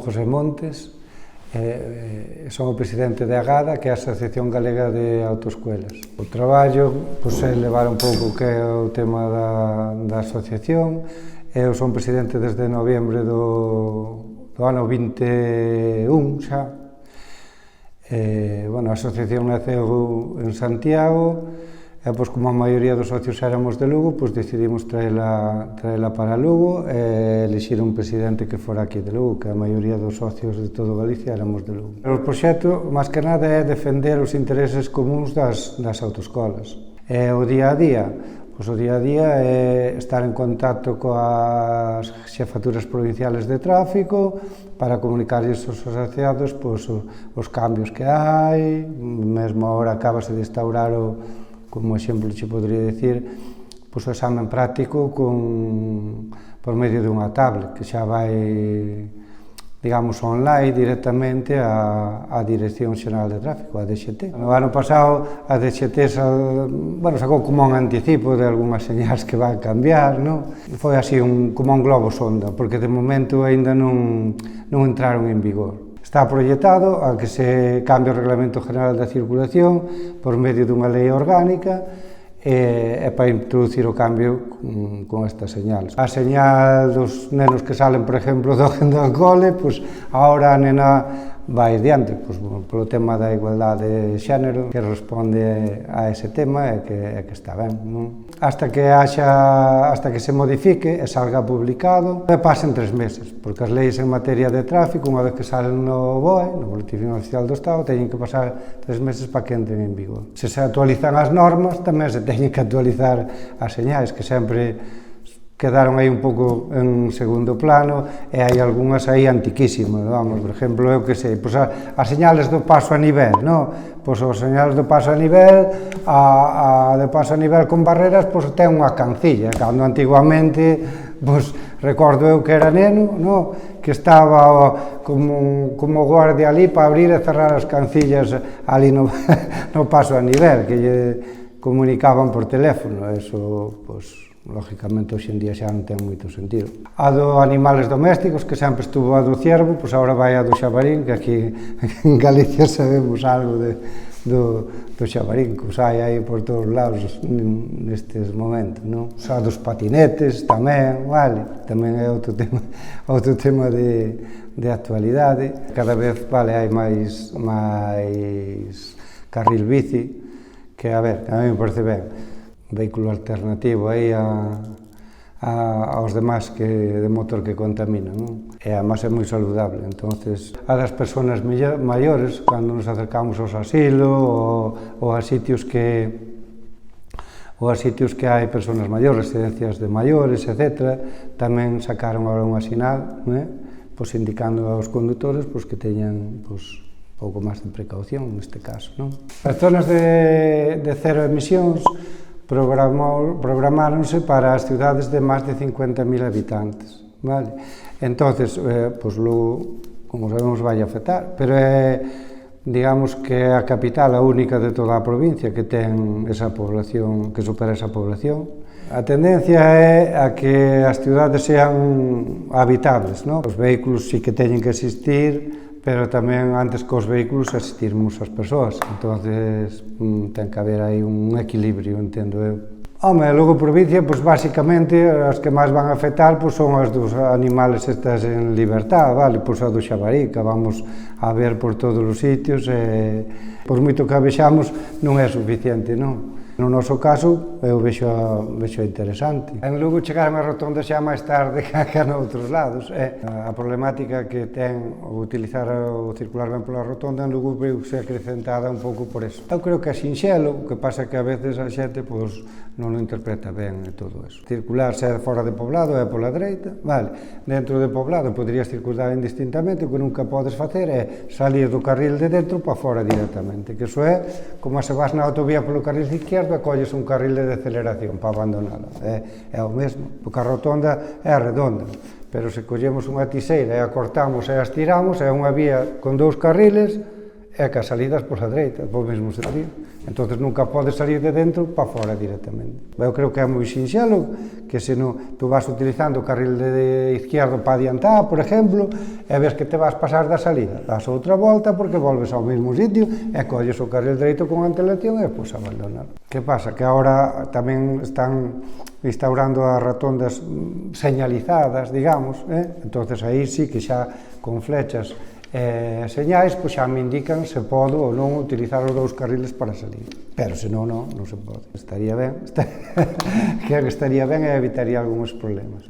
son José Montes, son o presidente de AGADA, que é a Asociación Galega de Autoescuelas. O traballo é levar un pouco o que é o tema da asociación. Eu son presidente desde noviembre do ano 21 xa. A asociación naceu en Santiago, e como a maioría dos socios éramos de Lugo, decidimos traela para Lugo e elixir un presidente que fora aquí de Lugo, que a maioría dos socios de todo Galicia éramos de Lugo. O proxecto, máis que nada, é defender os intereses comuns das autoescolas. E o día a día é estar en contacto coas xefaturas provinciales de tráfico para comunicarlles aos asociados os cambios que hai. Mesmo agora acabase de instaurar como exemplo che podría dicir, o examen práctico por medio dunha tablet, que xa vai, digamos, online directamente á Dirección Xeral de Tráfico, a DXT. No ano pasado, a DXT sacou como un anticipo de algunhas señales que van cambiar, non? Foi así como un globo sonda, porque de momento aínda non entraron en vigor. Está proyectado a que se cambie o Reglamento General da Circulación por medio dunha lei orgánica e para introducir o cambio con estas señales. A señal dos nenos que salen, por exemplo, do cole, agora a nena vai diante, polo tema da igualdade de xénero, que responde a ese tema e que está ben, non? Hasta que se modifique e salga publicado, pasen 3 meses, porque as leis en materia de tráfico, unha vez que salen no BOE, no Boletín Oficial do Estado, teñen que pasar 3 meses para que entren en vigor. Se actualizan as normas, tamén se teñen que actualizar as señais, que sempre quedaron aí un pouco en segundo plano, e hai algunhas aí antiquísimas, vamos, por exemplo, eu que sei, as señales do paso a nivel, non? Os señales do paso a nivel, a de paso a nivel con barreras, ten unha cancilla, cando antiguamente, recordo eu que era neno, non? Que estaba como guardia ali para abrir e cerrar as cancillas ali no paso a nivel, que lle comunicaban por teléfono, eso, lógicamente, hoxe en día xa non ten moito sentido. A do animales domésticos, que sempre estuvo a do ciervo, agora vai a do xabarín, que aquí en Galicia sabemos algo do xabarín, que os hai aí por todos lados nestes momentos, non? A dos patinetes tamén, tamén é outro tema de actualidade. Cada vez, hai máis carril bici, que, a mí me parece ben. Vehículo alternativo aí aos demás de motor que contaminan, non? E además é moi saludable. Entonces, a das persoas maiores, cando nos acercamos aos asilos ou a sitios que hai persoas maiores, residencias de maiores, etc., tamén sacaron agora unha sinal, indicando aos condutores que teñan pouco máis de precaución neste caso, non? As zonas de cero emisións programáronse para as cidades de máis de 50.000 habitantes, vale? Entonces, logo, como sabemos, vai afectar, pero digamos que é a capital, a única de toda a provincia que ten esa población, que supera esa población. A tendencia é a que as cidades sean habitables, non? Os vehículos sí que teñen que existir, pero tamén antes que os vehículos asistirmos as persoas, entonces ten que haber aí un equilibrio, entendo eu. Logo provincia, basicamente, as que máis van a afectar son as dos animales estas en libertad, vale? A do xabarí, que vamos a ver por todos os sitios, e por moito que a vexamos non é suficiente, non? No noso caso, eu vexo interesante. En Lugo chegaron a rotonda xa máis tarde que noutros lados. A problemática que ten o utilizar o circular ben pola rotonda en Lugo veuse acrecentada un pouco por eso. Eu creo que é sinxelo, o que pasa que a veces a xente non o interpreta ben e todo eso. Circular se é fora de poblado é pola dereita, vale. Dentro de poblado poderías circular indistintamente, o que nunca podes facer é salir do carril de dentro para fora directamente, que iso é como se vas na autovía polo carril izquierdo e colles un carril de deceleración para abandonala. É o mesmo, porque a rotonda é redonda, pero se collemos unha tiseira e a cortamos e a estiramos, é unha vía con 2 carriles e que as salidas pois a dereita, pois mesmo sentido. Entonces nunca podes salir de dentro para fora directamente. Eu creo que é moi sinxelo, que se non tú vas utilizando o carril de izquierdo para adiantar, por exemplo, e ves que te vas pasar da salida, das outra volta porque volves ao mesmo sitio e colles o carril dereito con antelación e depois abandonar. Que pasa? Que agora tamén están instaurando as rotondas señalizadas, digamos, entonces aí sí que xa con flechas señais, pois xa me indican se podo ou non utilizar os dous carriles para salir. Pero se non, non se pode. Estaría ben, que estaría ben e evitaría algúns problemas.